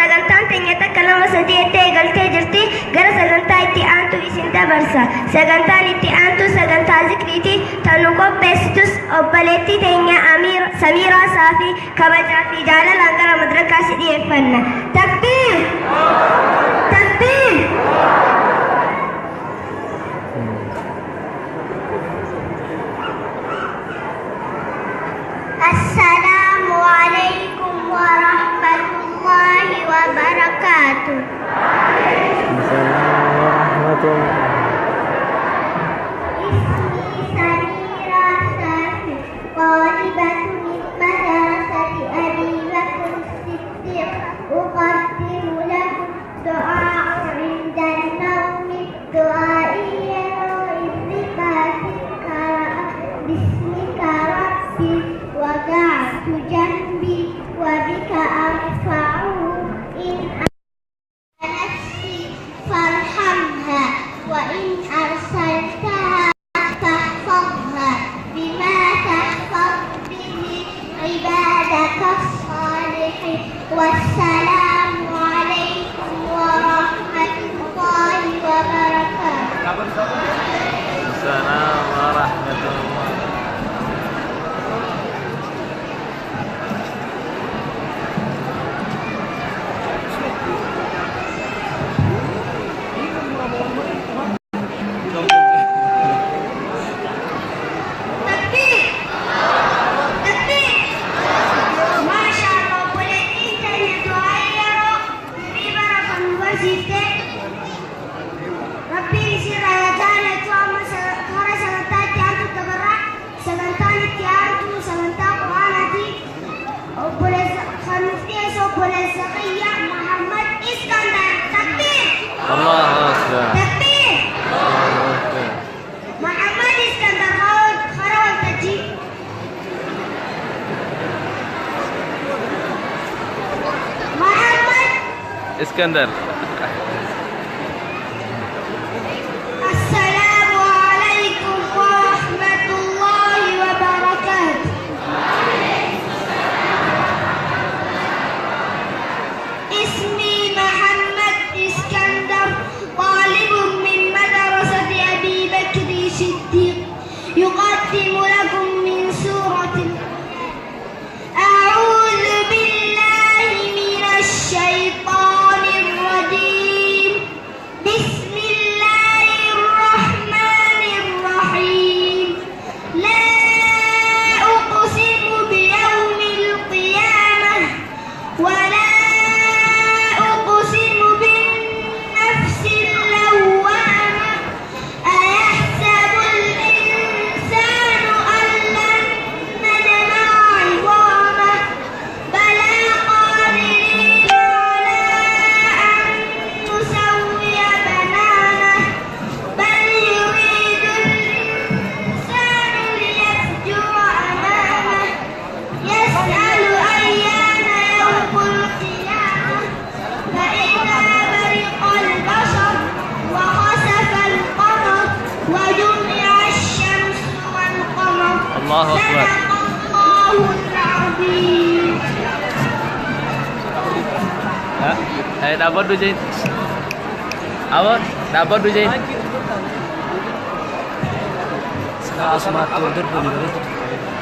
sagantaan teenya takka nama sadii ettee galtee jirti gara sagantaa itti aantu isin dabarsa. Sagantaan itti aantu sagantaa zikriiti tan nu qopheessitus obboleettii teenya Samiiraa Saafii kabajaa fi jaalalaan gara madrakaa si dhiyeeffanna. Takbiir! Takbiir! Assalamu alaikum warahmatullahi wabarakatuh. Assalamualaikum warahmatullahi. Ismi Samiiraa Saafii, talibatu min madrasati Abi Bakr Siddiq. Uqaddimu lakum du'a 'inda an-nawmi, du'aiyya izzibaka bismika rabbi وقعت جنبي وبك أرفع إن نفسي فارحمها وإن أرسلتها فاحفظها بما تحفظ به عبادك الصالحين. والسلام عليكم ورحمة الله وبركاته. السلام ورحمة الله. اسكندر. السلام عليكم ورحمة الله وبركاته. اسمي محمد اسكندر، طالب من مدرسة أبي بكر صديق. يقدم لكم من سورة أعوذ بالله من الشيطان الرجيم. بسم الله الرحمن الرحيم. لا أقسم بيوم القيامة ولا أقسم بالنفس اللوامة. أيحسب الإنسان أن لن نجمع عظامه بلى قادرين على أن نسوي بنانه بل يريد الإنسان ليفجر أمامه يسأل أيان يوم القيامة. فإذا برق البصر وخسف القمر وجمع الشمس والقمر. الله أكبر. صدق الله العظيم. Dapat tu Jain. Apa? Dapat tu Jain. Asmat Tudur pun dari.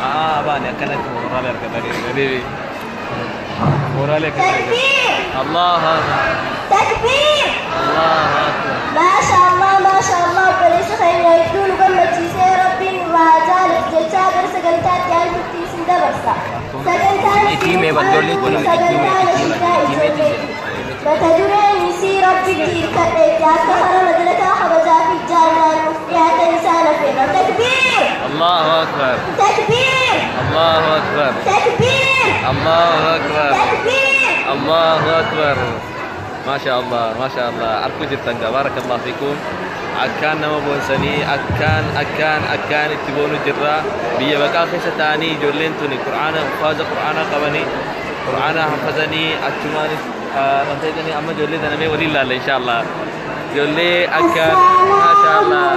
Apa ni akan aku moral yang tadi. Moral yang tadi. Takbir! Allah Akbar. Takbir! Allah Akbar. Masya Allah, polisi khayna dulu kan majlisnya Rabbin wajalik jajah segantar yang putih sinda bersa. Segantar Itime badoli kono itime. بتدري سي ربي يا سهر مدلك خبزا في الجنة يا إنسان فينا. تكبير! الله أكبر. تكبير! الله أكبر. تكبير! الله أكبر. تكبير! الله أكبر. ما شاء الله ما شاء الله. أرجو جدا بارك الله فيكم. أكان نما بونسني أكان تبونو جرا بيا بقى خيسة تاني جولين توني قرآن فاز قرآن قبني قرآن حفظني أكماني نتيجني أما جولي دنامي ولي الله إن شاء الله جولي أكان ما شاء الله.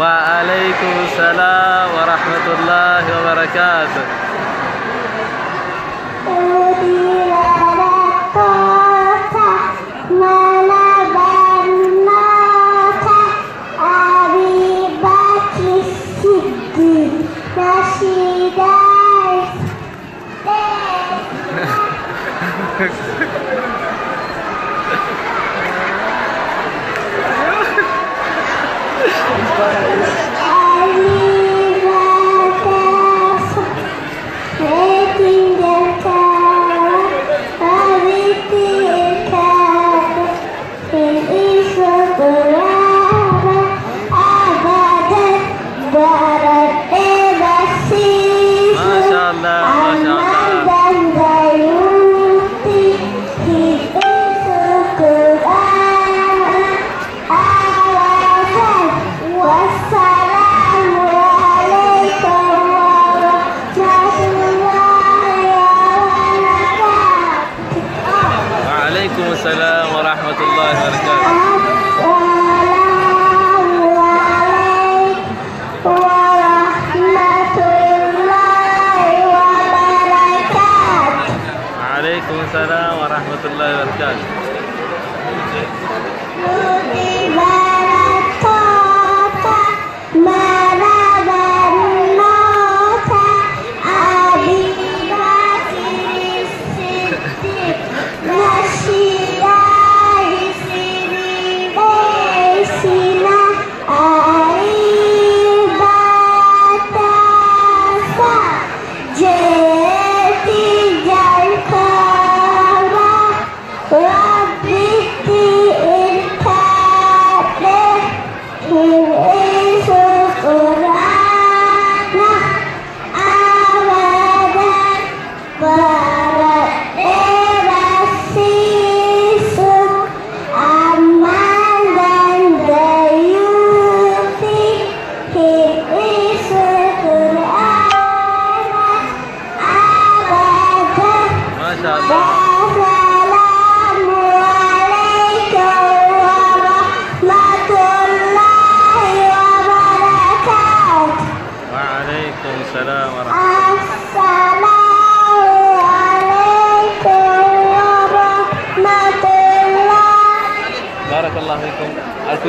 Waalaikumsalam warahmatullahi wabarakatuh. Waalaikumsalam warahmatullahi wabarakatuh. Waalaikumsalam warahmatullahi wabarakatuh. Waalaikumsalam warahmatullahi wabarakatuh. Barakallahu fikum. Aku